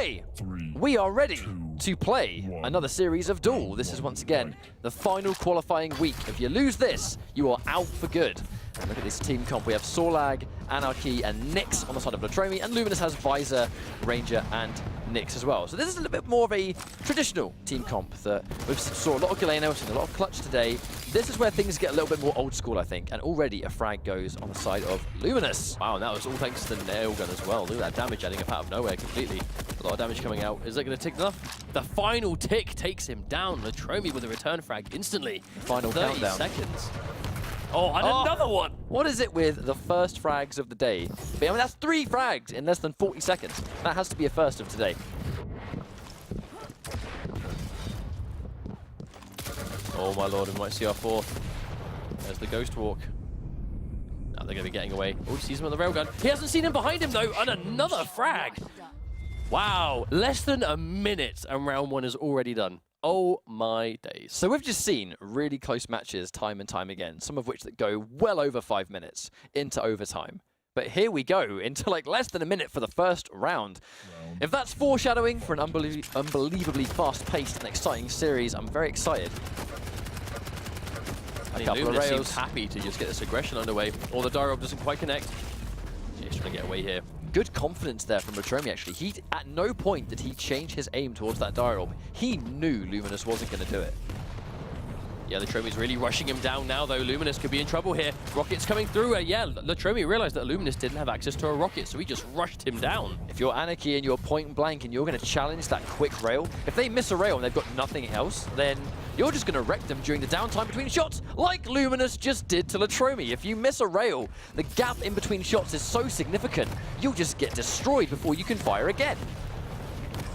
Okay, we are ready to play another series of DueL. This is once again the final qualifying week. If you lose this, you are out for good. And look at this team comp. We have Sorlag, Anarchy, and Nyx on the side of Latrommi, and Luminus has Visor, Ranger, and Nyx as well. So this is a little bit more of a traditional team comp that we've saw a lot of Galeno, seen a lot of Clutch today. This is where things get a little bit more old school, I think, and already a frag goes on the side of Luminus. Wow, and that was all thanks to the nail gun as well. Look at that damage adding up out of nowhere completely. A lot of damage coming out. Is it going to tick enough? The final tick takes him down. Latrommi with a return frag instantly. Final 30 countdown. Seconds. Oh, and another one! What is it with the first frags of the day? I mean, that's 3 frags in less than 40 seconds. That has to be a first of today. Oh my lord, we might see our 4th. There's the Ghost Walk. Now they're going to be getting away. Oh, he sees him on the railgun. He hasn't seen him behind him though, and another frag! Wow, less than a minute and round 1 is already done. Oh my days. So we've just seen really close matches time and time again, some of which that go well over 5 minutes into overtime. But here we go, into like less than a minute for the first round. If that's foreshadowing for an unbelievably fast-paced and exciting series, I'm very excited. A couple of rails. Seems happy to just get this aggression underway, or the Dirob doesn't quite connect. He's trying to get away here. Good confidence there from Latrommi, actually. He, at no point did he change his aim towards that Dirob. He knew Luminus wasn't going to do it. Yeah, Latrommi's really rushing him down now, though. Luminus could be in trouble here. Rockets coming through. Yeah, Latrommi realized that Luminus didn't have access to a rocket, so he just rushed him down. If you're Anarchy and you're point blank and you're going to challenge that quick rail, if they miss a rail and they've got nothing else, then you're just going to wreck them during the downtime between shots, like Luminus just did to Latrommi. If you miss a rail, the gap in between shots is so significant, you'll just get destroyed before you can fire again.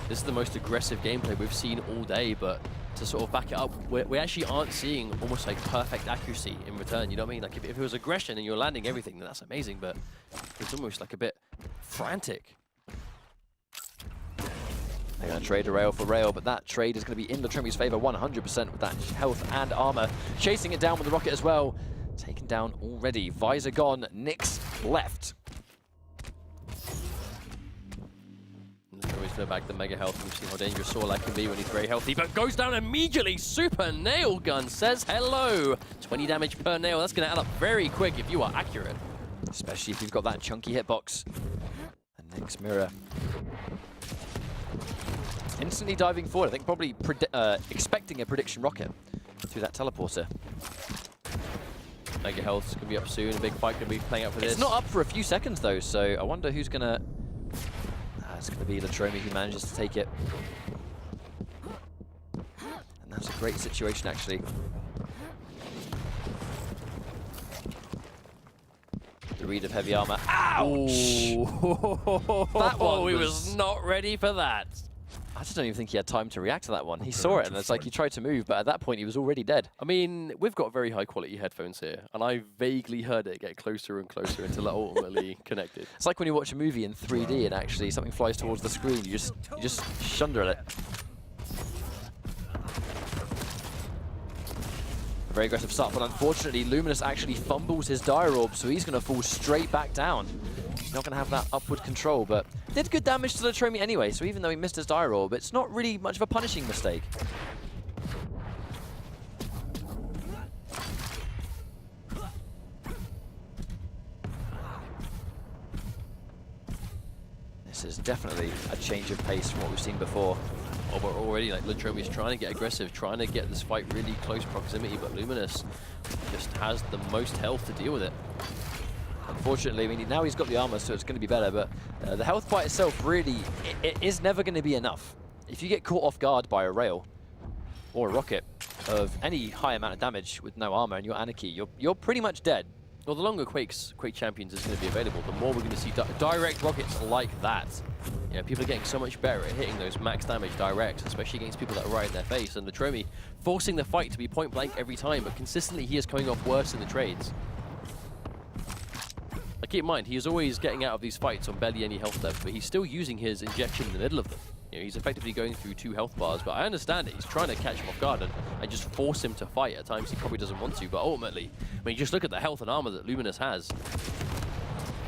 This is the most aggressive gameplay we've seen all day, but to sort of back it up, we actually aren't seeing almost like perfect accuracy in return, you know what I mean? Like if it was aggression and you're landing everything, then that's amazing, but it's almost like a bit frantic. They're going to trade a rail for rail, but that trade is going to be in Latrommi's favor 100% with that health and armor. Chasing it down with the rocket as well. Taken down already. Visor gone, Nyx left. He's going to bag the mega health. We've seen how dangerous Sorlag can be when he's very healthy, but goes down immediately. Super nail gun says hello. 20 damage per nail. That's going to add up very quick if you are accurate. Especially if you've got that chunky hitbox. The Nyx mirror. Instantly diving forward. I think probably expecting a prediction rocket through that teleporter. Mega health's going to be up soon. A big fight going to be playing out for this. It's not up for a few seconds though, so I wonder who's going to... It's going to be Latrommi who manages to take it. And that's a great situation, actually. The read of heavy armor. Ouch! That one we was not ready for that. I just don't even think he had time to react to that one. He saw it, and it's like he tried to move, but at that point he was already dead. I mean, we've got very high quality headphones here, and I vaguely heard it get closer and closer until it ultimately connected. It's like when you watch a movie in 3D and actually something flies towards the screen, you just shunder at it. A very aggressive start, but unfortunately Luminus actually fumbles his Dirob, so he's going to fall straight back down. Not going to have that upward control, but did good damage to Latrommi anyway, so even though he missed his Dirob, it's not really much of a punishing mistake. This is definitely a change of pace from what we've seen before. Oh, but already like Latrommi's trying to get aggressive, trying to get this fight really close proximity, but Luminus just has the most health to deal with it. Unfortunately, I mean, now he's got the armor, so it's going to be better, but the health by itself really, it is never going to be enough. If you get caught off guard by a rail or a rocket of any high amount of damage with no armor and you're Anarchy, you're pretty much dead. Well, the longer Quake Champions is going to be available, the more we're going to see direct rockets like that. You know, people are getting so much better at hitting those max damage directs, especially against people that are right in their face, and Latrommi forcing the fight to be point blank every time, but consistently he is coming off worse in the trades. Keep in mind, he is always getting out of these fights on barely any health left, but he's still using his injection in the middle of them. You know, he's effectively going through 2 health bars, but I understand it. He's trying to catch him off guard and just force him to fight. At times he probably doesn't want to, but ultimately, I mean, just look at the health and armor that Luminus has.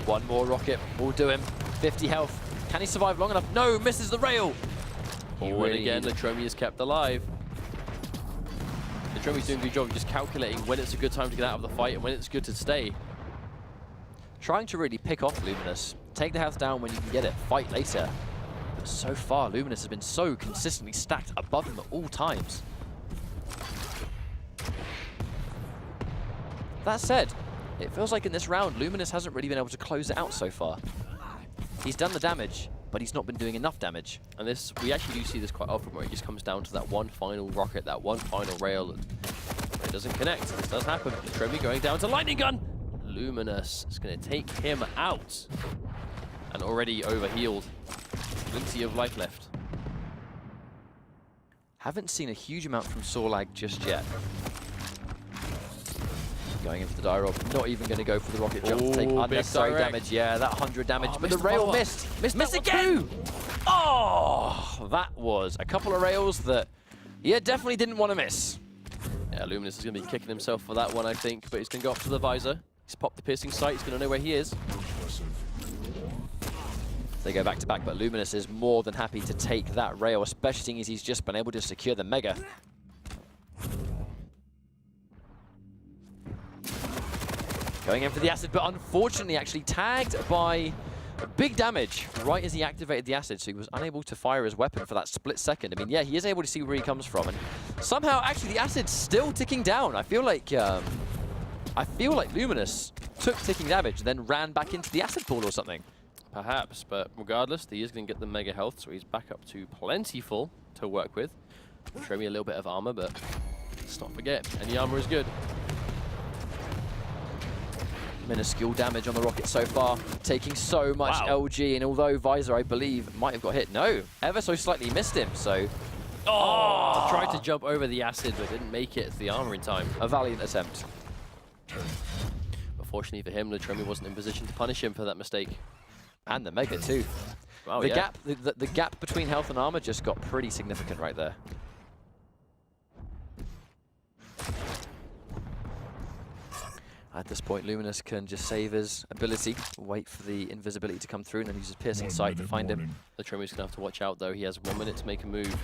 One more rocket will do him. 50 health. Can he survive long enough? No, misses the rail. Oh, and again, Latrommi is kept alive. Latrommi's doing a good job of just calculating when it's a good time to get out of the fight and when it's good to stay. Trying to really pick off Luminus. Take the health down when you can get it. Fight later. But so far, Luminus has been so consistently stacked above him at all times. That said, it feels like in this round, Luminus hasn't really been able to close it out so far. He's done the damage, but he's not been doing enough damage. And this, we actually do see this quite often, where it just comes down to that one final rocket, that one final rail, and it doesn't connect. This does happen. Latrommi going down to lightning gun. Luminus is going to take him out. And already overhealed. Plenty of life left. Haven't seen a huge amount from Sorlag just yet. Going into the die rob, not even going to go for the rocket jump to take unnecessary damage. Yeah, that 100 damage, but the rail missed. Missed again! Oh, that was a couple of rails that, yeah, definitely didn't want to miss. Yeah, Luminus is going to be kicking himself for that one, I think, but he's going to go up to the visor. He's popped the piercing sight, he's going to know where he is. They go back to back, but Luminus is more than happy to take that rail, especially seeing as he's just been able to secure the Mega. Going in for the acid, but unfortunately actually tagged by big damage right as he activated the acid, so he was unable to fire his weapon for that split second. I mean, yeah, he is able to see where he comes from, and somehow actually the acid's still ticking down. I feel like Luminus took ticking damage, then ran back into the acid pool or something. Perhaps, but regardless, he is going to get the Mega Health, so he's back up to plenty full to work with. Show me a little bit of armor, but let's not forget, any armor is good. Minuscule damage on the rocket so far, taking so much LG, and although Visor, I believe, might have got hit, no, ever so slightly missed him, so... Oh! Tried to jump over the acid, but didn't make it to the armor in time. A valiant attempt. But fortunately for him, Latrommi wasn't in position to punish him for that mistake. And the Mega too. Wow, the gap between health and armor just got pretty significant right there. At this point, Luminus can just save his ability, wait for the invisibility to come through, and then use his piercing sight to find him. Latrommi's going to have to watch out, though. He has 1 minute to make a move.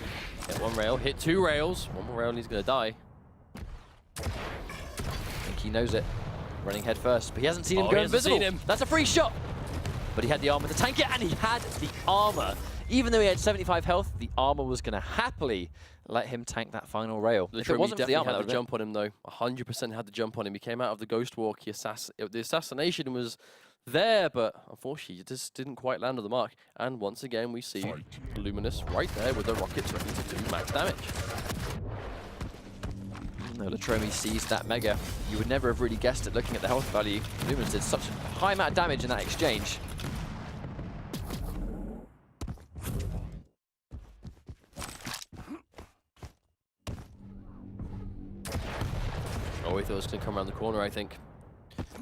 Hit one rail, hit 2 rails. One more rail and he's going to die. I think he knows it. Running head first, but he hasn't seen him go invisible. That's a free shot! But he had the armor to tank it, and he had the armor. Even though he had 75 health, the armor was going to happily let him tank that final rail. If it wasn't for the armor, had the jump on him, though. 100% had the jump on him. He came out of the ghost walk. The assassination was there, but unfortunately, it just didn't quite land on the mark. And once again, we see Luminus right there with the rockets ready to do max damage. Even though Latrommi seized that Mega, you would never have really guessed it looking at the health value. Luminus did such a high amount of damage in that exchange. Oh, he thought it was going to come around the corner, I think.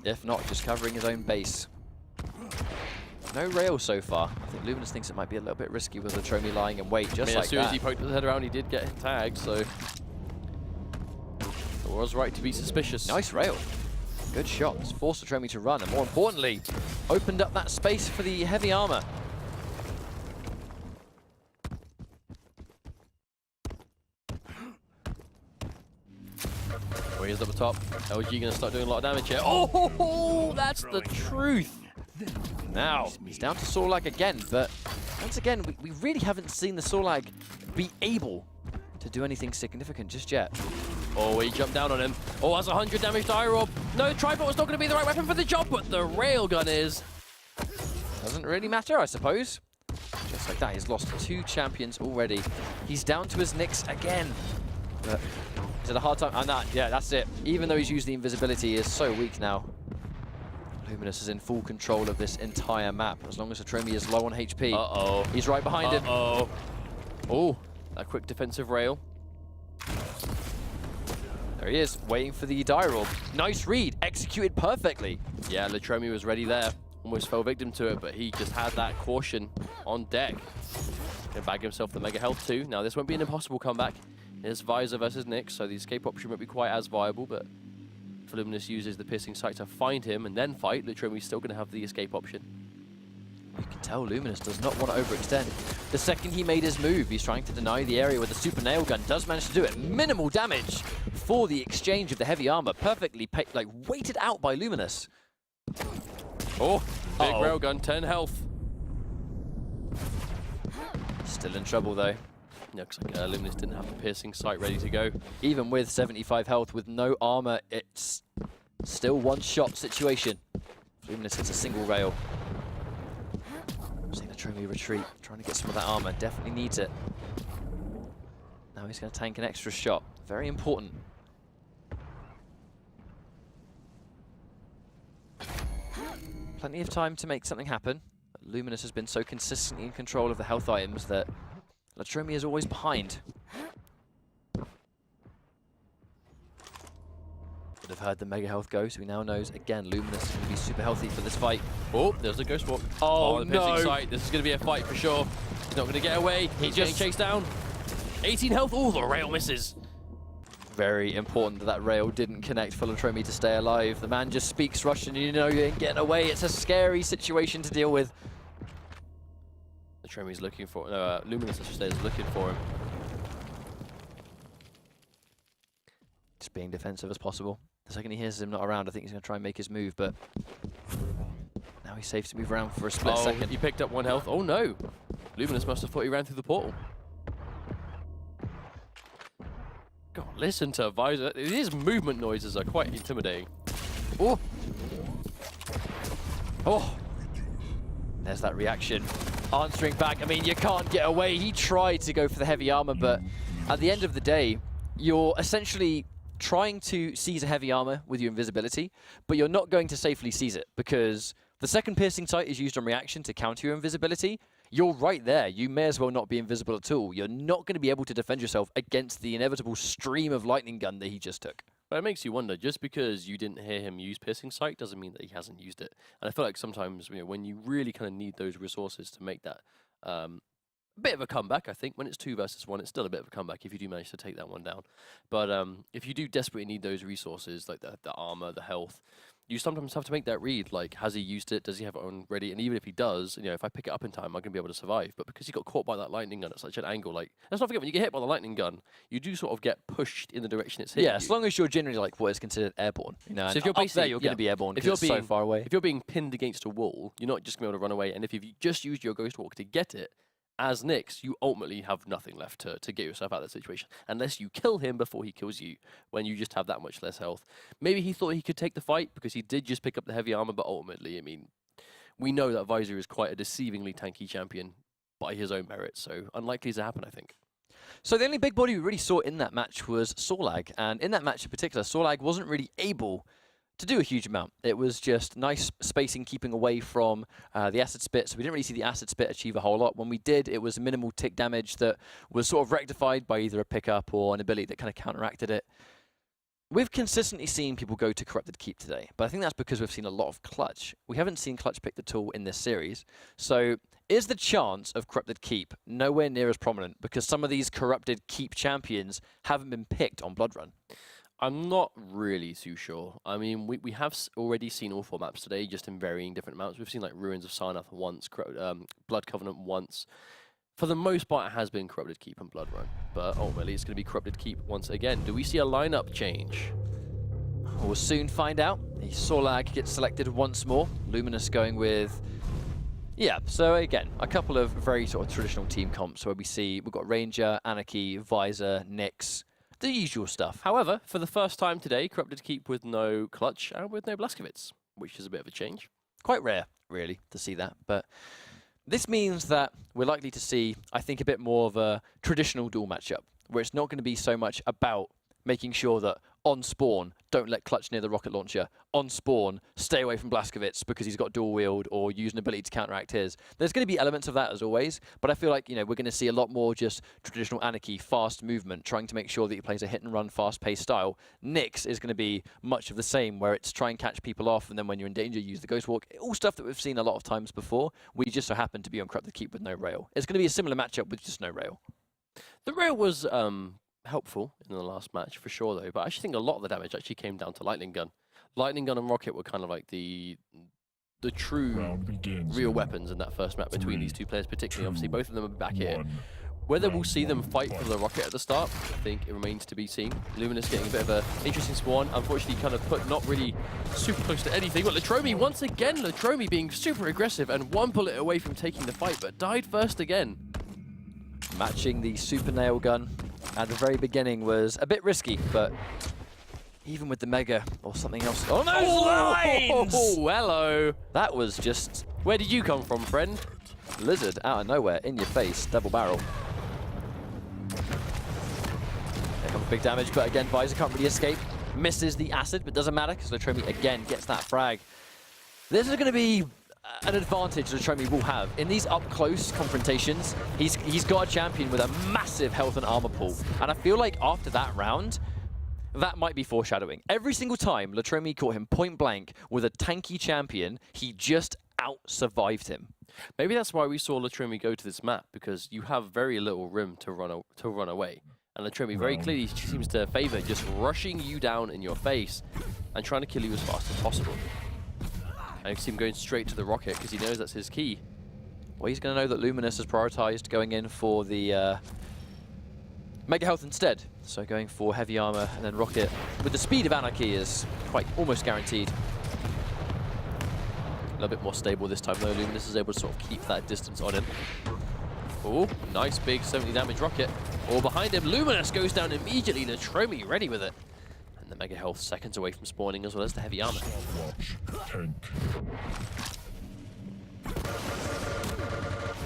If not, just covering his own base. No rail so far. I think Luminus thinks it might be a little bit risky with Latrommi lying in wait, just like that. As soon as he poked his head around, he did get tagged, so... it was right to be suspicious. Nice rail. Good shot. It's forced Latrommi to run, and more importantly, opened up that space for the heavy armor. Oh, he's up the top. LG going to start doing a lot of damage here. Oh, that's the truth. Now, he's down to Sorlag again, but once again, we really haven't seen the Sorlag be able to do anything significant just yet. Oh, he jumped down on him. Oh, that's 100 damage to Irob. No, Tribot was not going to be the right weapon for the job, but the railgun is. Doesn't really matter, I suppose. Just like that, he's lost 2 champions already. He's down to his Nyx again. But he's had a hard time. And yeah, that's it. Even though he's used the invisibility, he is so weak now. Luminus is in full control of this entire map, as long as Latrommi is low on HP. Uh-oh. He's right behind him. Oh, that quick defensive rail. There he is, waiting for the die roll. Nice read, executed perfectly. Yeah, Latrommi was ready there. Almost fell victim to it, but he just had that caution on deck. Gonna bag himself the Mega Health too. Now, this won't be an impossible comeback. It's Visor versus Nyx, so the escape option won't be quite as viable, but if Luminus uses the piercing sight to find him and then fight, Latrommi's still going to have the escape option. You can tell Luminus does not want to overextend. The second he made his move, he's trying to deny the area with the super nail gun. Does manage to do it. Minimal damage for the exchange of the heavy armor. Perfectly weighted out by Luminus. Oh, big railgun, 10 health. Still in trouble though. Yeah, looks like Luminus didn't have the piercing sight ready to go. Even with 75 health, with no armor, it's still one-shot situation. Luminus hits a single rail. Seeing Latrommi retreat, trying to get some of that armor. Definitely needs it. Now he's going to tank an extra shot. Very important. Plenty of time to make something happen. Luminus has been so consistently in control of the health items that Latrommi is always behind. Would have heard the mega health go, so he now knows, again, Luminus is going to be super healthy for this fight. Oh, there's a ghost walk. Oh, the no. piercing sight. This is going to be a fight for sure. He's not going to get away. He's getting chased down. 18 health. Oh, the rail misses. Very important that that rail didn't connect for Latrommi to stay alive. The man just speaks Russian, you know you ain't getting away. It's a scary situation to deal with. Latrommi's looking for, Luminus, I should say, is looking for him. Just being defensive as possible. The second he hears him not around, I think he's going to try and make his move, but now he's safe to move around for a split second. He picked up 1 health. Oh no! Luminus must have thought he ran through the portal. God, listen to Visor. His movement noises are quite intimidating. Oh! Oh! There's that reaction. Answering back. I mean, you can't get away. He tried to go for the heavy armor, but at the end of the day, you're essentially trying to seize a heavy armor with your invisibility, but you're not going to safely seize it because the second piercing sight is used on reaction to counter your invisibility. You're right there. You may as well not be invisible at all. You're not going to be able to defend yourself against the inevitable stream of lightning gun that he just took. But it makes you wonder, just because you didn't hear him use piercing sight doesn't mean that he hasn't used it. And I feel like sometimes, when you really kind of need those resources to make that a bit of a comeback, I think when it's 2 versus 1, it's still a bit of a comeback if you do manage to take that one down. But if you do desperately need those resources, like the armor, the health, you sometimes have to make that read, like, has he used it? Does he have it on ready? And even if he does, if I pick it up in time, I'm going to be able to survive. But because he got caught by that lightning gun at such an angle, like, let's not forget, when you get hit by the lightning gun, you do sort of get pushed in the direction it's hitting. Yeah, as long as you're generally, like, what is considered airborne. So if you're basically, you're going to be airborne if you're so far away. If you're being pinned against a wall, you're not just going to be able to run away. And if you've just used your ghost walk to get it, as Nyx, you ultimately have nothing left to get yourself out of that situation. Unless you kill him before he kills you, when you just have that much less health. Maybe he thought he could take the fight because he did just pick up the heavy armor, but ultimately, I mean, we know that Visor is quite a deceivingly tanky champion by his own merit, so unlikely to happen, I think. So the only big body we really saw in that match was Sorlag, and in that match in particular, Sorlag wasn't really able to do a huge amount. It was just nice spacing, keeping away from the acid spit, so we didn't really see the acid spit achieve a whole lot. When we did, it was minimal tick damage that was sort of rectified by either a pickup or an ability that kind of counteracted it. We've consistently seen people go to Corrupted Keep today, but I think that's because we've seen a lot of Clutch. We haven't seen Clutch pick the tool in this series, so is the chance of Corrupted Keep nowhere near as prominent because some of these Corrupted Keep champions haven't been picked on Blood Run? I'm not really too sure. I mean, we have already seen all 4 maps today, just in varying different amounts. We've seen like Ruins of Sarnath once, Blood Covenant once. For the most part, it has been Corrupted Keep and Blood Run, but ultimately it's going to be Corrupted Keep once again. Do we see a lineup change? We'll soon find out. The Sorlag gets selected once more. Luminus going with... Yeah, so again, a couple of very sort of traditional team comps where we've got Ranger, Anarchy, Visor, Nyx, the usual stuff. However, for the first time today, Corrupted Keep with no Clutch and with no Blazkowicz, which is a bit of a change. Quite rare, really, to see that. But this means that we're likely to see, I think, a bit more of a traditional duel matchup, where it's not going to be so much about making sure that on spawn, don't let Clutch near the rocket launcher. On spawn, stay away from Blazkowicz because he's got dual wield or use an ability to counteract his. There's going to be elements of that as always, but I feel like, we're going to see a lot more just traditional Anarchy, fast movement, trying to make sure that he plays a hit and run, fast-paced style. Nyx is going to be much of the same, where it's try and catch people off, and then when you're in danger, use the Ghost Walk. All stuff that we've seen a lot of times before. We just so happen to be on Corrupted Keep with no rail. It's going to be a similar matchup with just no rail. The rail was helpful in the last match for sure though, but I actually think a lot of the damage actually came down to Lightning Gun. Lightning Gun and Rocket were kind of like the the true real weapons in that first map between these two players, particularly. Obviously, both of them are back here. Whether we'll see them fight for the rocket at the start, I think it remains to be seen. Luminus getting a bit of an interesting spawn. Unfortunately, kind of put not really super close to anything. But Latrommi, once again, Latrommi being super aggressive and one bullet away from taking the fight, but died first again. Matching the super nail gun at the very beginning was a bit risky, but even with the Mega or something else. Oh, no! Lines! Oh, hello. That was just... Where did you come from, friend? Lizard out of nowhere, in your face, double barrel. There comes big damage, but again, Visor can't really escape. Misses the acid, but doesn't matter, because Latrommi again gets that frag. This is going to be an advantage Latrommi will have. In these up-close confrontations, he's got a champion with a massive health and armor pool. And I feel like after that round, that might be foreshadowing. Every single time Latrommi caught him point blank with a tanky champion, he just out-survived him. Maybe that's why we saw Latrommi go to this map, because you have very little room to run away. And Latrommi very clearly seems to favor just rushing you down in your face and trying to kill you as fast as possible. And you see him going straight to the rocket because he knows that's his key. Well, he's going to know that Luminus has prioritized going in for the Mega Health instead. So going for heavy armor and then rocket with the speed of Anarchy is quite almost guaranteed. A little bit more stable this time though. Luminus is able to sort of keep that distance on him. Oh, nice big 70 damage rocket. All behind him, Luminus goes down immediately. Latrommi ready with it. And the Mega Health seconds away from spawning as well as the heavy armor.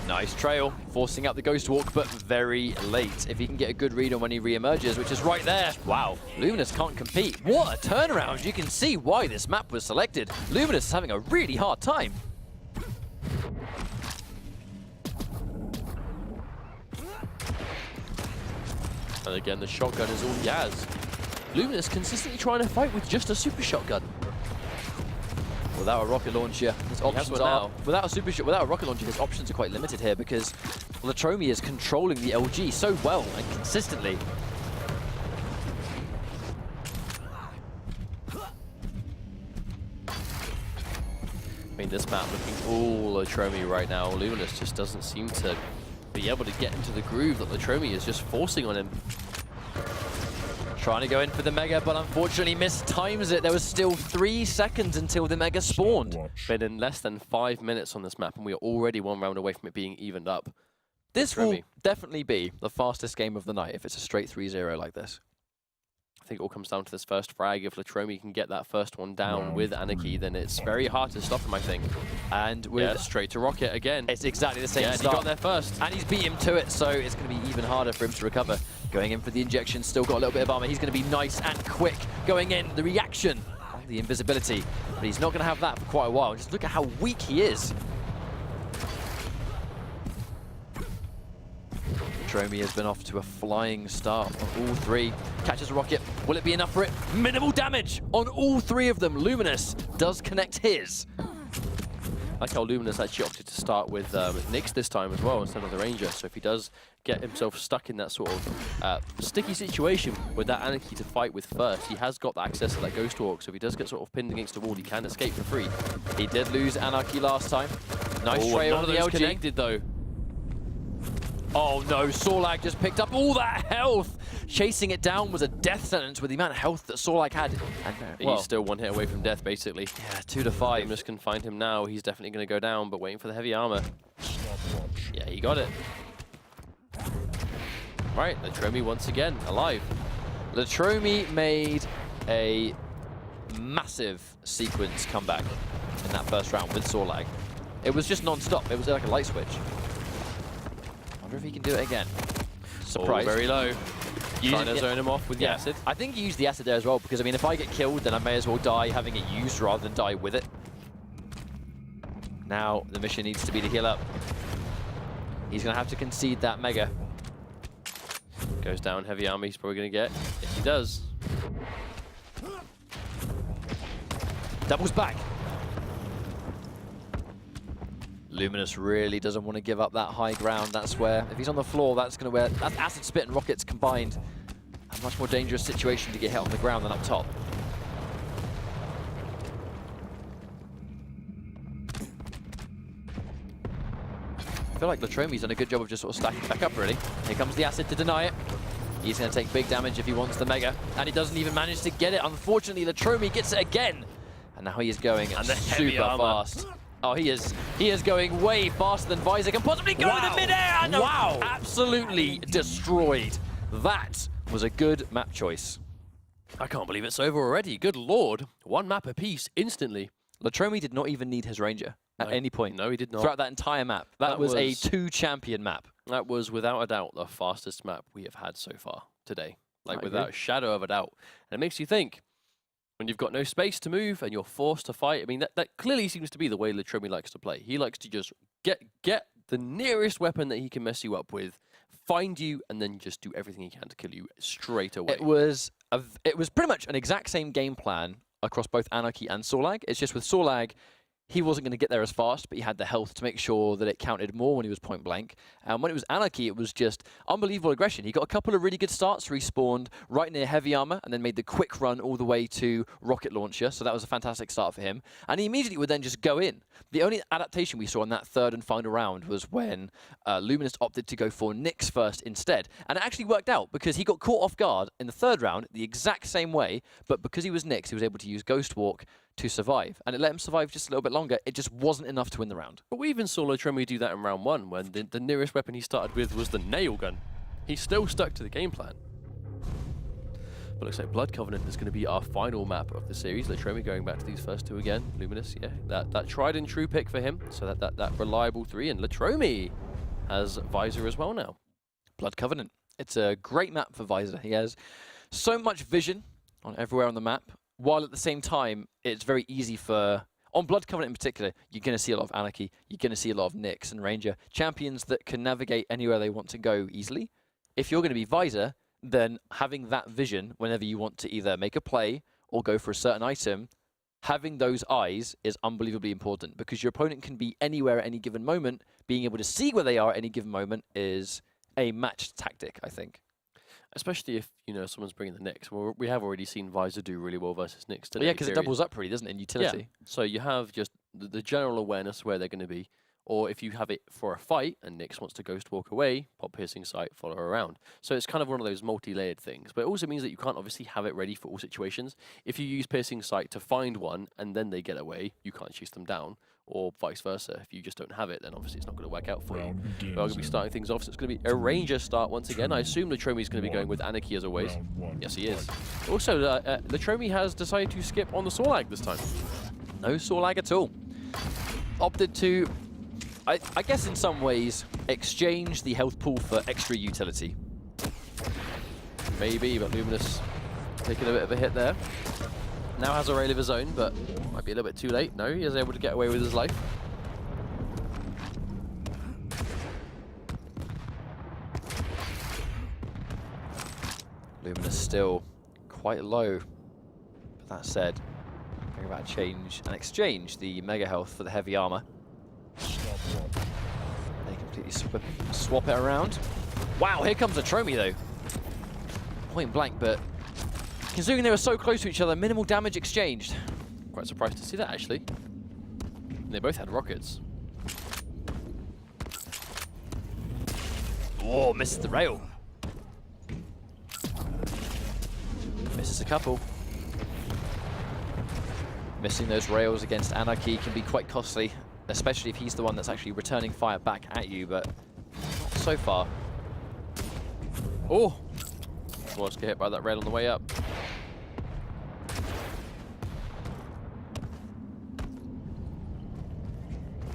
Nice trail, forcing out the Ghost Walk, but very late. If he can get a good read on when he re-emerges, which is right there. Wow, Luminus can't compete. What a turnaround. You can see why this map was selected. Luminus is having a really hard time. And again, the shotgun is all he has. Luminus consistently trying to fight with just a super shotgun. Without a rocket launcher, his options are... Without a rocket launcher, his options are quite limited here because Latrommi is controlling the LG so well and consistently. I mean, this map looking all Latrommi right now. Luminus just doesn't seem to be able to get into the groove that Latrommi is just forcing on him. Trying to go in for the Mega, but unfortunately mistimes it. There was still 3 seconds until the Mega spawned. Been in less than 5 minutes on this map, and we are already 1 round away from it being evened up. This will definitely be the fastest game of the night if it's a straight 3-0 like this. I think it all comes down to this first frag. If Latrommi can get that first one down with Anarchy, then it's very hard to stop him, I think. And with straight to rocket again. It's exactly the same start. He got there first. And he's beat him to it, so it's going to be even harder for him to recover. Going in for the injection, still got a little bit of armor. He's going to be nice and quick going in. The reaction, the invisibility. But he's not going to have that for quite a while. Just look at how weak he is. Latrommi has been off to a flying start on all 3. Catches a rocket. Will it be enough for it? Minimal damage on all 3 of them. Luminus does connect his. I like how Luminus actually opted to start with Nyx this time as well instead of the Ranger. So if he does get himself stuck in that sort of sticky situation with that Anarchy to fight with first, he has got access to that Ghost Walk. So if he does get sort of pinned against the wall, he can escape for free. He did lose Anarchy last time. Nice trail on the LG. Connected though. Oh no, Sorlag just picked up all that health. Chasing it down was a death sentence with the amount of health that Sorlag had. And he's still 1 hit away from death, basically. Yeah, 2 to 5. Luminus can find him now. He's definitely going to go down, but waiting for the heavy armor. Yeah, he got it. Right, Latrommi once again, alive. Latrommi made a massive sequence comeback in that first round with Sorlag. It was just non-stop. It was like a light switch. I wonder if he can do it again. Surprise. Very low. Trying to zone him off with the acid. I think he used the acid there as well, because I mean, if I get killed, then I may as well die having it used rather than die with it. Now the mission needs to be to heal up. He's going to have to concede that Mega. Goes down, heavy armor he's probably going to get. Yes, he does. Doubles back. Luminus really doesn't want to give up that high ground. That's where, if he's on the floor, that's going to where that's acid spit and rockets combined. A much more dangerous situation to get hit on the ground than up top. I feel like Latrommi's done a good job of just sort of stacking back up, really. Here comes the acid to deny it. He's going to take big damage if he wants the Mega, and he doesn't even manage to get it. Unfortunately, Latrommi gets it again, and now he is going super fast. Oh, he is going way faster than Visor can possibly go in the midair, and absolutely destroyed. That was a good map choice. I can't believe it's over already. Good lord, 1 map apiece instantly. Latrommi did not even need his Ranger at any point. No, he did not. Throughout that entire map. That was a 2-champion map. That was, without a doubt, the fastest map we have had so far today. Like, I without agree. a shadow of a doubt. And it makes you think, when you've got no space to move and you're forced to fight, I mean, that clearly seems to be the way Latrommi likes to play. He likes to just get the nearest weapon that he can mess you up with, find you, and then just do everything he can to kill you straight away. It was pretty much an exact same game plan across both Anarchy and Sorlag. It's just with Sorlag, he wasn't going to get there as fast, but he had the health to make sure that it counted more when he was point blank. And when it was Anarchy, it was just unbelievable aggression. He got a couple of really good starts. Respawned right near heavy armor and then made the quick run all the way to rocket launcher. So that was a fantastic start for him. And he immediately would then just go in. The only adaptation we saw in that third and final round was when Luminus opted to go for Nyx first instead. And it actually worked out because he got caught off guard in the third round the exact same way, but because he was Nyx, he was able to use Ghost Walk to survive, and it let him survive just a little bit longer. It just wasn't enough to win the round. But we even saw Latrommi do that in round 1 when the nearest weapon he started with was the nail gun. He still stuck to the game plan. But looks like Blood Covenant is going to be our final map of the series. Latrommi going back to these first 2 again. Luminus, yeah, that tried and true pick for him. So that reliable 3, and Latrommi has Visor as well now. Blood Covenant. It's a great map for Visor. He has so much vision on everywhere on the map, while at the same time, it's very easy for, on Blood Covenant in particular, you're going to see a lot of Anarchy, you're going to see a lot of Nyx and Ranger, champions that can navigate anywhere they want to go easily. If you're going to be Visor, then having that vision whenever you want to either make a play or go for a certain item, having those eyes is unbelievably important, because your opponent can be anywhere at any given moment. Being able to see where they are at any given moment is a matched tactic, I think. Especially if, you know, someone's bringing the Nyx. Well, we have already seen Visor do really well versus Nyx today. Yeah, because it doubles up really, doesn't it, in utility? Yeah. So you have just the general awareness where they're going to be. Or if you have it for a fight and Nyx wants to Ghost Walk away, pop Piercing Sight, follow her around. So it's kind of one of those multi-layered things. But it also means that you can't obviously have it ready for all situations. If you use Piercing Sight to find one and then they get away, you can't chase them down. Or vice versa. If you just don't have it, then obviously it's not going to work out for you. We're going to be starting things off, so it's going to be a Ranger start once again. I assume Latrommi is going to be going with Anarchy as always. Yes, he is. Also, Latrommi has decided to skip on the Sorlag this time. No Sorlag at all. Opted to, I guess in some ways, exchange the health pool for extra utility. Maybe, but Luminus taking a bit of a hit there. Now has a rail of his own, but might be a little bit too late. No, he is able to get away with his life. Luminus still quite low. But that said, bring about change and exchange the mega health for the heavy armor. They completely swap it around. Wow, here comes Latrommi though. Point blank, but considering they were so close to each other, minimal damage exchanged. Quite surprised to see that, actually. And they both had rockets. Oh, misses the rail. Misses a couple. Missing those rails against Anarchy can be quite costly, especially if he's the one that's actually returning fire back at you, but not so far. Oh! Was get hit by that rail on the way up.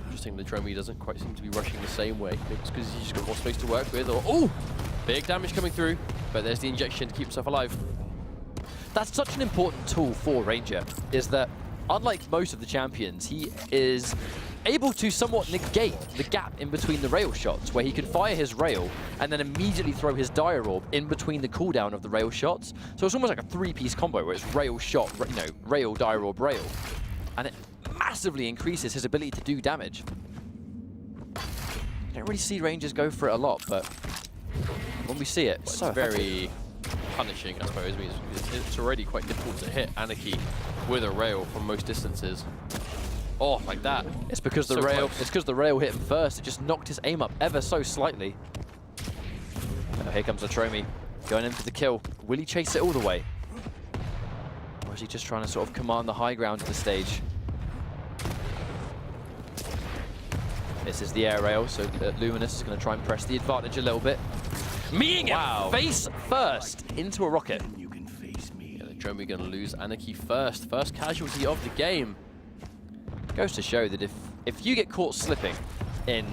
Interesting, Latrommi doesn't quite seem to be rushing the same way. Maybe it's because he's just got more space to work with, or oh! Big damage coming through, but there's the injection to keep himself alive. That's such an important tool for Ranger, is that unlike most of the champions, he is able to somewhat negate the gap in between the rail shots, where he can fire his rail and then immediately throw his dire orb in between the cooldown of the rail shots. So it's almost like a 3-piece combo where it's rail shot, you know, rail, dire orb, rail. And it massively increases his ability to do damage. You don't really see Rangers go for it a lot, but when we see it, It's so very punishing, I suppose. I mean, it's already quite difficult to hit Anarchy with a rail from most distances. Oh, like that. It's because the So rail. close. It's because the rail hit him first. It just knocked his aim up ever so slightly. Oh, here comes Latrommi, going in for the kill. Will he chase it all the way, or is he just trying to sort of command the high ground at the stage? This is the air rail, so Luminus is going to try and press the advantage a little bit. Meeting him face first into a rocket. Yeah, Latrommi going to lose Anarchy first. First casualty of the game. Goes to show that if you get caught slipping in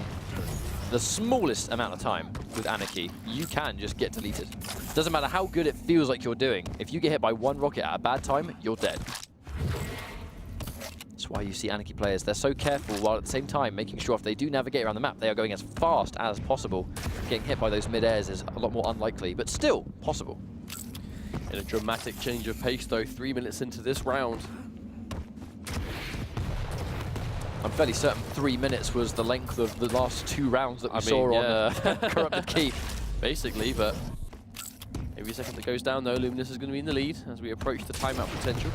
the smallest amount of time with Anarchy, you can just get deleted. Doesn't matter how good it feels like you're doing. If you get hit by one rocket at a bad time, you're dead. That's why you see Anarchy players, they're so careful while at the same time making sure if they do navigate around the map, they are going as fast as possible. Getting hit by those mid-airs is a lot more unlikely, but still possible. In a dramatic change of pace though, 3 minutes into this round. I'm fairly certain 3 minutes was the length of the last 2 rounds that we saw on Corrupted Keep. Basically, but every second that goes down though, Luminus is going to be in the lead as we approach the timeout potential.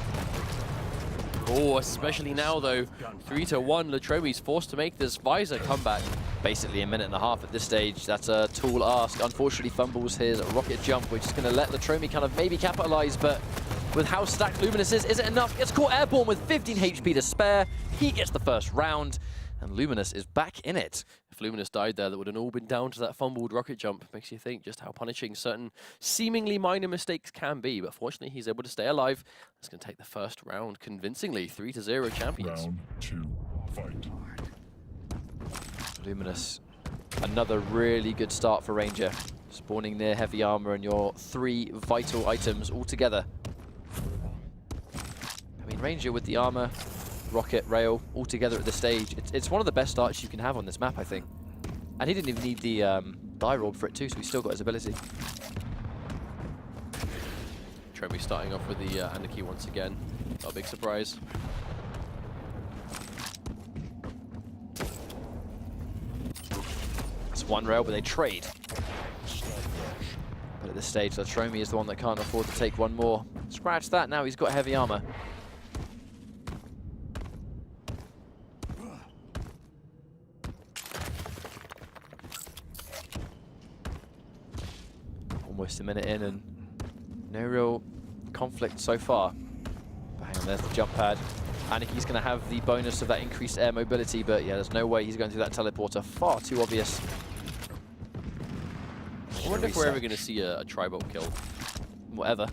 Oh, especially now though, 3-1, Latrommi's forced to make this visor comeback. Basically a minute and a half at this stage. That's a tall ask. Unfortunately fumbles his rocket jump, which is going to let Latrommi kind of maybe capitalize, but with how stacked Luminus is it enough? It's caught airborne with 15 HP to spare. He gets the first round, and Luminus is back in it. If Luminus died there, that would have all been down to that fumbled rocket jump. Makes you think just how punishing certain seemingly minor mistakes can be, but fortunately he's able to stay alive. That's going to take the first round convincingly, 3-0 champions. Round 2, fight. Luminus, another really good start for Ranger. Spawning near heavy armor and your 3 vital items all together. I mean, Ranger with the armor, rocket, rail, all together at this stage. It's one of the best starts you can have on this map, I think. And he didn't even need the die roll for it too, so he's still got his ability. Latrommi starting off with the Anarchy once again. Not a big surprise. It's one rail, but they trade. But at this stage, Latrommi is the one that can't afford to take one more. Scratch that, now he's got heavy armor. Almost a minute in and no real conflict so far. But hang on, there's the jump pad. Anarchy's going to have the bonus of that increased air mobility, but yeah, there's no way he's going through that teleporter. Far too obvious. I wonder if we're ever going to see a tri-bolt kill. Whatever.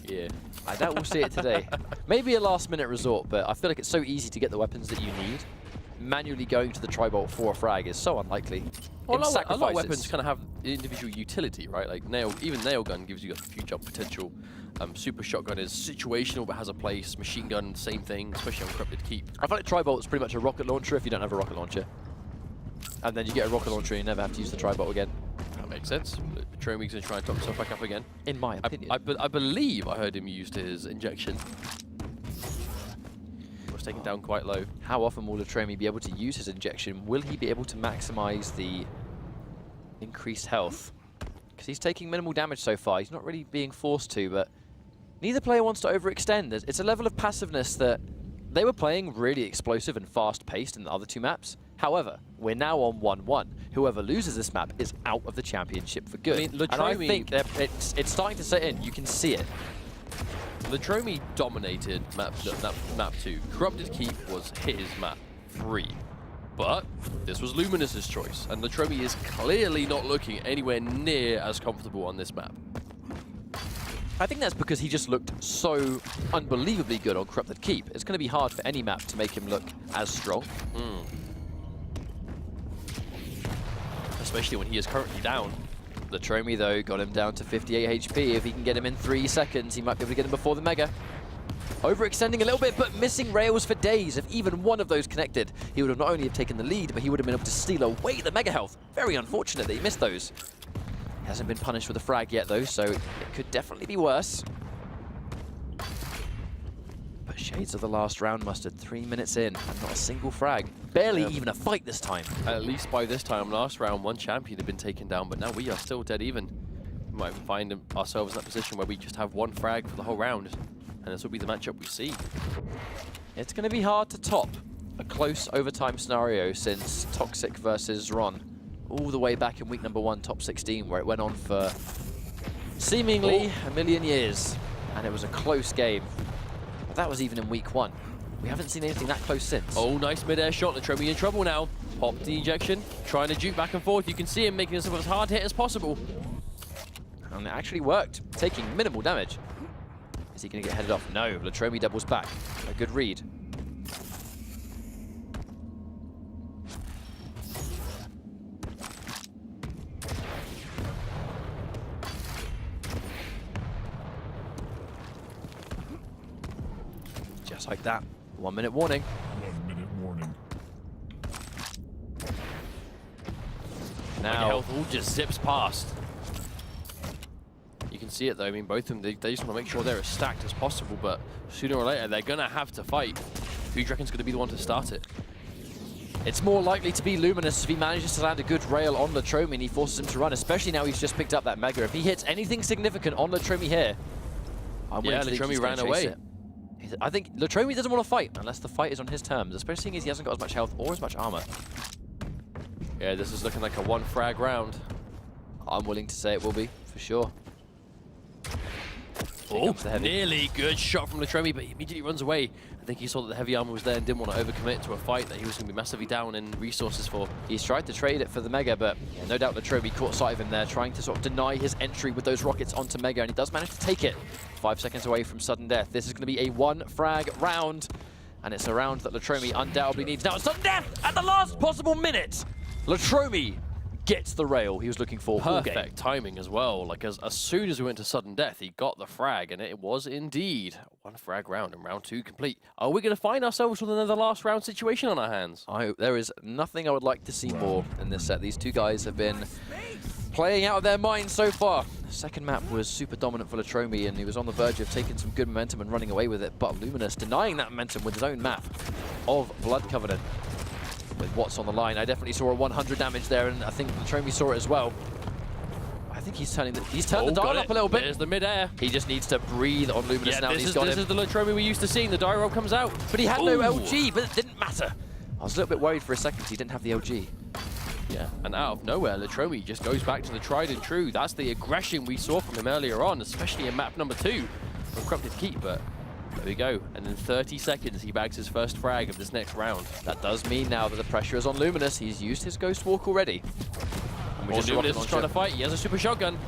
Yeah. I doubt we'll see it today. Maybe a last-minute resort, but I feel like it's so easy to get the weapons that you need. Manually going to the tri-bolt for a frag is so unlikely. Well, a lot of weapons kind of have individual utility, right? Like even nail gun gives you a few jump potential. Super shotgun is situational but has a place. Machine gun, same thing, especially on Corrupted Keep. I feel like tri-bolt is pretty much a rocket launcher if you don't have a rocket launcher. And then you get a rocket launcher and you never have to use the tri-bolt again. That makes sense. Latrommi's going to try and top himself back up again. In my opinion. I believe I heard him use his injection. It was taken down quite low. How often will Latrommi be able to use his injection? Will he be able to maximize the increased health? Because he's taking minimal damage so far. He's not really being forced to, but neither player wants to overextend. It's a level of passiveness that they were playing really explosive and fast-paced in the other 2 maps. However, we're now on 1-1. Whoever loses this map is out of the championship for good. I mean, and I think it's starting to set in. You can see it. Latrommi dominated map 2. Corrupted Keep was his map 3. But this was Luminus's choice, and Latrommi is clearly not looking anywhere near as comfortable on this map. I think that's because he just looked so unbelievably good on Corrupted Keep. It's going to be hard for any map to make him look as strong. Especially when he is currently down. Latrommi, though, got him down to 58 HP. If he can get him in 3 seconds, he might be able to get him before the Mega. Overextending a little bit, but missing rails for days. If even one of those connected, he would have not only have taken the lead, but he would have been able to steal away the Mega Health. Very unfortunate that he missed those. He hasn't been punished with a frag yet, though, so it could definitely be worse. But shades of the last round mustered. 3 minutes in, and not a single frag. Barely even a fight this time. At least by this time, last round, one champion had been taken down, but now we are still dead even. We might find ourselves in that position where we just have one frag for the whole round, and this will be the matchup we see. It's going to be hard to top a close overtime scenario since Toxic versus Ron, all the way back in week number 1, top 16, where it went on for seemingly a million years, and it was a close game. But that was even in week 1. We haven't seen anything that close since. Oh, nice mid-air shot. Latrommi in trouble now. Popped the ejection, trying to juke back and forth. You can see him making himself as hard hit as possible. And it actually worked, taking minimal damage. Is he going to get headed off? No, Latrommi doubles back. A good read. Just like that. 1 minute warning. 1 minute warning. Now, health all just zips past. You can see it though. I mean, both of them, they just want to make sure they're as stacked as possible, but sooner or later, they're going to have to fight. Who do you reckon's going to be the one to start it? It's more likely to be Luminus if he manages to land a good rail on Latrommi and he forces him to run, especially now he's just picked up that Mega. If he hits anything significant on Latrommi here, I'm willing to think Latrommi he's ran gonna chase away. it. I think Latrommi doesn't want to fight unless the fight is on his terms, especially seeing as he hasn't got as much health or as much armor. Yeah, this is looking like a 1 frag round. I'm willing to say it will be, for sure. Oh, nearly good shot from Latrommi, but he immediately runs away. I think he saw that the heavy armor was there and didn't want to overcommit to a fight that he was going to be massively down in resources for. He's tried to trade it for the Mega, but yeah, no doubt Latrommi caught sight of him there, trying to sort of deny his entry with those rockets onto Mega, and he does manage to take it. 5 seconds away from sudden death. This is going to be a 1 frag round, and it's a round that Latrommi undoubtedly needs. Now, sudden death at the last possible minute! Latrommi gets the rail he was looking for all game. Perfect timing as well. Like as soon as we went to sudden death, he got the frag, and it was indeed 1 frag round and round 2 complete. Are we going to find ourselves with another last round situation on our hands? There is nothing I would like to see more in this set. These two guys have been playing out of their minds so far. The second map was super dominant for Latrommi, and he was on the verge of taking some good momentum and running away with it, but Luminus denying that momentum with his own map of Blood Covenant. With what's on the line, I definitely saw a 100 damage there, and I think Latrommi saw it as well. I think he's turned the dial up a little bit. There's the mid-air. He just needs to breathe on Luminus now. This is the Latrommi we used to seeing. The die roll comes out. But he had no LG, but it didn't matter. I was a little bit worried for a second he didn't have the LG. Yeah, and out of nowhere, Latrommi just goes back to the tried and true. That's the aggression we saw from him earlier on, especially in map number 2 from Corrupted Keep, but there we go. And in 30 seconds, he bags his first frag of this next round. That does mean now that the pressure is on Luminus. He's used his Ghost Walk already. And Luminus is trying to fight. He has a super shotgun.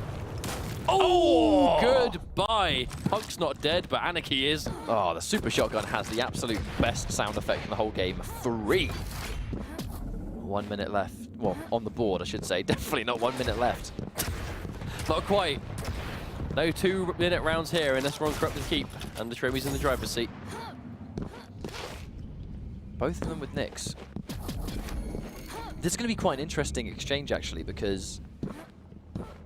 Oh, goodbye. Punk's not dead, but Anarchy is. Oh, the super shotgun has the absolute best sound effect in the whole game. 3. 1 minute left. Well, on the board, I should say. Definitely not 1 minute left. Not quite. No 2 minute rounds here, and this one Corrupted Keep. And Latrommi's in the driver's seat. Both of them with Nyx. This is going to be quite an interesting exchange, actually, because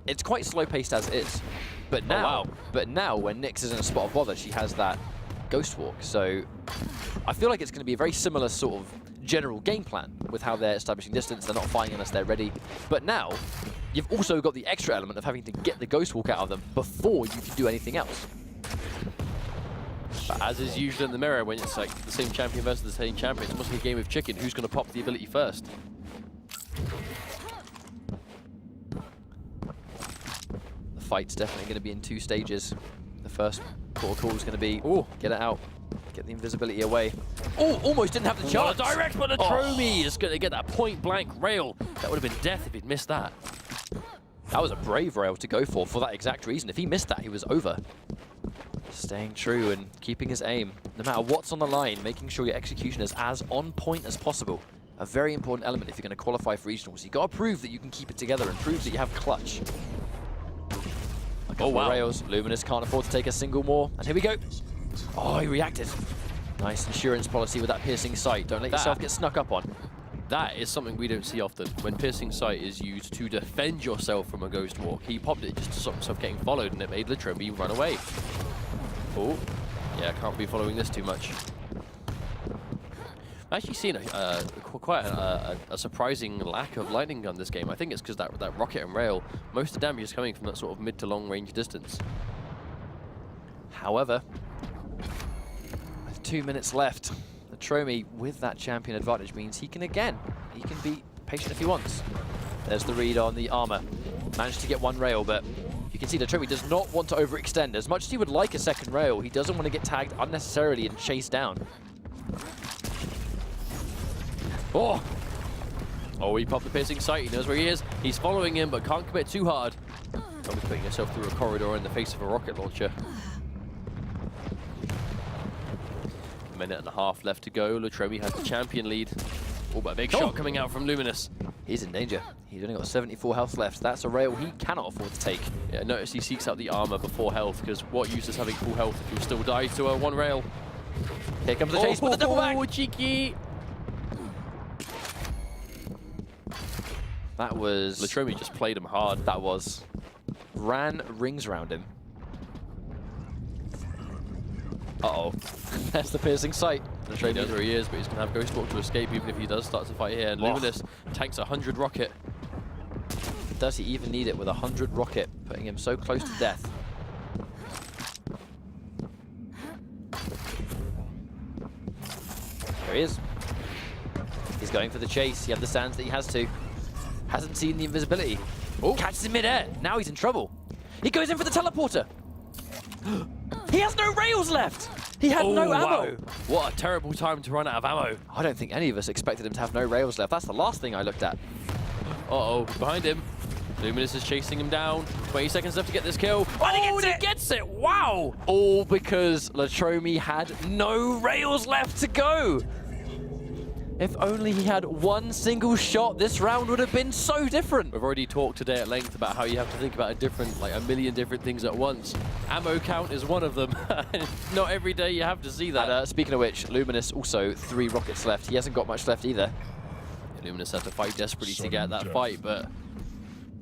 it's quite slow-paced as is. But now, when Nyx is in a spot of bother, she has that Ghost Walk. So I feel like it's going to be a very similar sort of general game plan with how they're establishing distance. They're not fighting unless they're ready. But now, you've also got the extra element of having to get the Ghost Walk out of them before you can do anything else. But as is usually in the mirror, when it's like the same champion versus the same champion, it must be a game of chicken. Who's going to pop the ability first? The fight's definitely going to be in 2 stages. The first port of call is going to be, get it out. Get the invisibility away. Oh, almost didn't have the chance. Direct, but Latrommi is going to get that point-blank rail. That would have been death if he'd missed that. That was a brave rail to go for that exact reason. If he missed that, he was over. Staying true and keeping his aim. No matter what's on the line, making sure your execution is as on point as possible. A very important element if you're going to qualify for regionals. You've got to prove that you can keep it together and prove that you have clutch. Rails. Luminus can't afford to take a single more. And here we go. Oh, he reacted. Nice insurance policy with that piercing sight. Don't let yourself get snuck up on. That is something we don't see often. When piercing sight is used to defend yourself from a Ghost Walk, he popped it just to stop himself getting followed, and it made Latrommi run away. Oh, yeah, can't be following this too much. I've actually seen quite a surprising lack of lightning gun this game. I think it's because that rocket and rail, most of the damage is coming from that sort of mid to long range distance. However, with 2 minutes left, Latrommi, with that champion advantage, means he can be patient if he wants. There's the read on the armor. Managed to get one rail, but you can see Latrommi does not want to overextend. As much as he would like a second rail, he doesn't want to get tagged unnecessarily and chased down. Oh! Oh, he popped the piercing sight. He knows where he is. He's following him, but can't commit too hard. Don't be putting yourself through a corridor in the face of a rocket launcher. A minute and a half left to go. Latrommi has the champion lead. Oh, but a big shot coming out from Luminus. He's in danger. He's only got 74 health left. That's a rail he cannot afford to take. Yeah, notice he seeks out the armor before health, because what use is having full health if you still die to a one rail? Here comes the chase with the double back. Oh, cheeky! That was... Latrommi just played him hard. That was. Ran rings around him. Uh-oh. That's the piercing sight. He knows where he is, but he's going to have Ghostwalk to escape even if he does start to fight here. And Luminus tanks 100 rocket. Does he even need it with 100 rocket, putting him so close to death? There he is. He's going for the chase. He understands that he has to. Hasn't seen the invisibility. Oh, catches him mid-air. Now he's in trouble. He goes in for the teleporter. He has no rails left. He had no ammo. Wow. What a terrible time to run out of ammo. I don't think any of us expected him to have no rails left. That's the last thing I looked at. Uh-oh, behind him. Luminus is chasing him down. 20 seconds left to get this kill. Oh, and he gets it! Wow! All because Latrommi had no rails left to go. If only he had one single shot, this round would have been so different. We've already talked today at length about how you have to think about a million different things at once. Ammo count is one of them. Not every day you have to see that. And, speaking of which, Luminus also 3 rockets left. He hasn't got much left either. Yeah, Luminus had to fight desperately to get that fight, but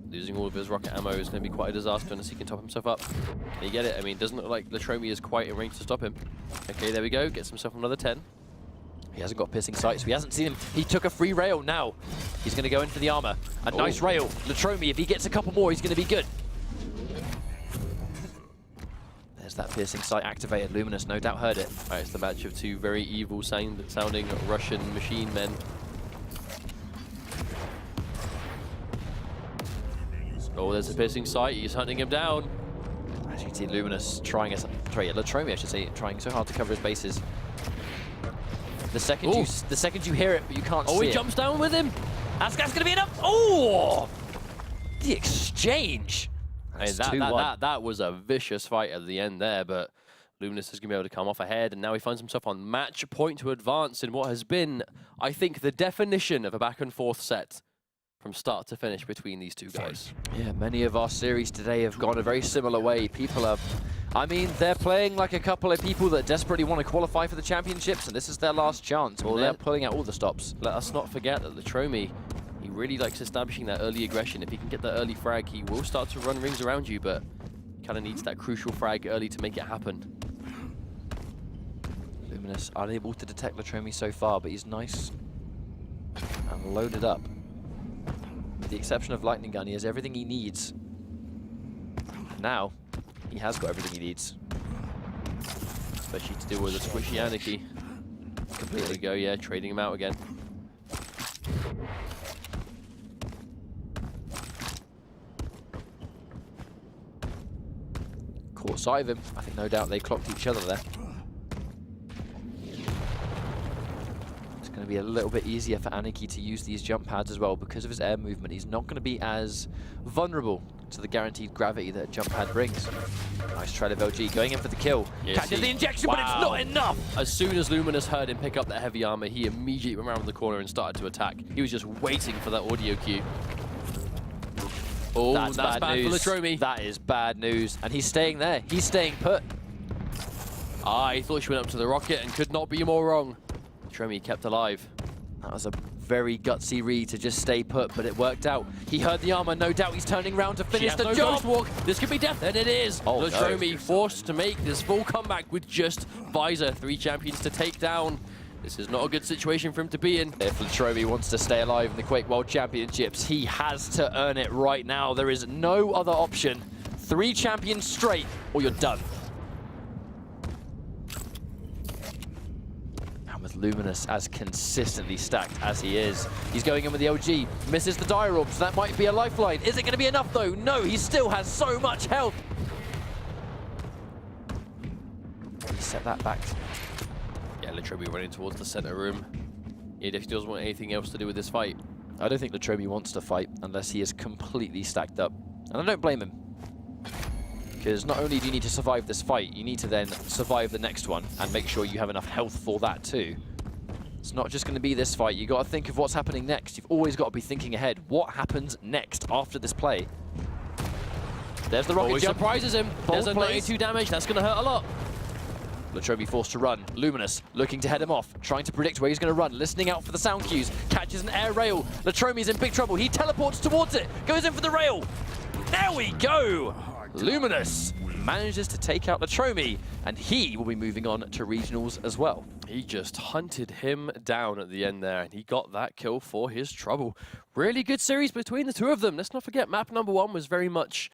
losing all of his rocket ammo is going to be quite a disaster unless he can top himself up. Can he get it? I mean, doesn't look like Latrommi is quite in range to stop him. Okay, there we go. Gets himself another 10. He hasn't got piercing sight, so he hasn't seen him. He took a free rail now. He's going to go in for the armor. A nice rail. Latrommi, if he gets a couple more, he's going to be good. There's that piercing sight activated. Luminus no doubt heard it. All right, it's the match of two very evil sounding Russian machine men. Oh, there's a piercing sight. He's hunting him down. As you can see, Luminus trying Latrommi, I should say, trying so hard to cover his bases. The second you hear it, but you can't see it. Oh, he jumps down with him. That's going to be enough. Oh! The exchange. Hey, that was a vicious fight at the end there, but Luminus is going to be able to come off ahead, and now he finds himself on match point to advance in what has been, I think, the definition of a back-and-forth set from start to finish between these two guys. Yeah, many of our series today have gone a very similar way. People are... I mean, they're playing like a couple of people that desperately want to qualify for the championships, and this is their last chance, or they're pulling out all the stops. Let us not forget that Latrommi, he really likes establishing that early aggression. If he can get that early frag, he will start to run rings around you, but he kind of needs that crucial frag early to make it happen. Luminus unable to detect Latrommi so far, but he's nice and loaded up. With the exception of Lightning Gun, he has everything he needs. Now, he has got everything he needs. Especially to deal with a squishy Anarchy. Completely. There we go, yeah, trading him out again. Caught sight of him. I think no doubt they clocked each other there. It's going to be a little bit easier for Anarchy to use these jump pads as well because of his air movement. He's not going to be as vulnerable to the guaranteed gravity that a jump pad brings. Nice try of LG, going in for the kill. Catches the injection, but it's not enough! As soon as Luminus heard him pick up that heavy armor, he immediately went around the corner and started to attack. He was just waiting for that audio cue. Oh, that's bad news for Latrommi. That is bad news. And he's staying there. He's staying put. I thought she went up to the rocket and could not be more wrong. Latrommi kept alive. That was a very gutsy read to just stay put, but it worked out. He heard the armor, no doubt he's turning around to finish the job. Walk. This could be death, and it is. Oh, Latrommi forced to make this full comeback with just Visor. 3 champions to take down. This is not a good situation for him to be in. If Latrommi wants to stay alive in the Quake World Championships, he has to earn it right now. There is no other option. 3 champions straight, or you're done. And with Luminus as consistently stacked as he is. He's going in with the LG, misses the dire orb, so that might be a lifeline. Is it going to be enough though? No, he still has so much health. He set that back. Yeah, Latrommi running towards the center room. He definitely doesn't want anything else to do with this fight. I don't think Latrommi wants to fight unless he is completely stacked up. And I don't blame him. Because not only do you need to survive this fight, you need to then survive the next one and make sure you have enough health for that too. It's not just going to be this fight. You've got to think of what's happening next. You've always got to be thinking ahead. What happens next after this play? There's the rocket Always jump. surprises him. There's a plays. 92 damage. That's going to hurt a lot. Latrommi forced to run. Luminus looking to head him off, trying to predict where he's going to run, listening out for the sound cues, catches an air rail. Latrommi's in big trouble. He teleports towards it, goes in for the rail. There we go! Luminus manages to take out Latrommi, and he will be moving on to regionals as well. He just hunted him down at the end there, and he got that kill for his trouble. Really good series between the two of them. Let's not forget, map number 1 was very much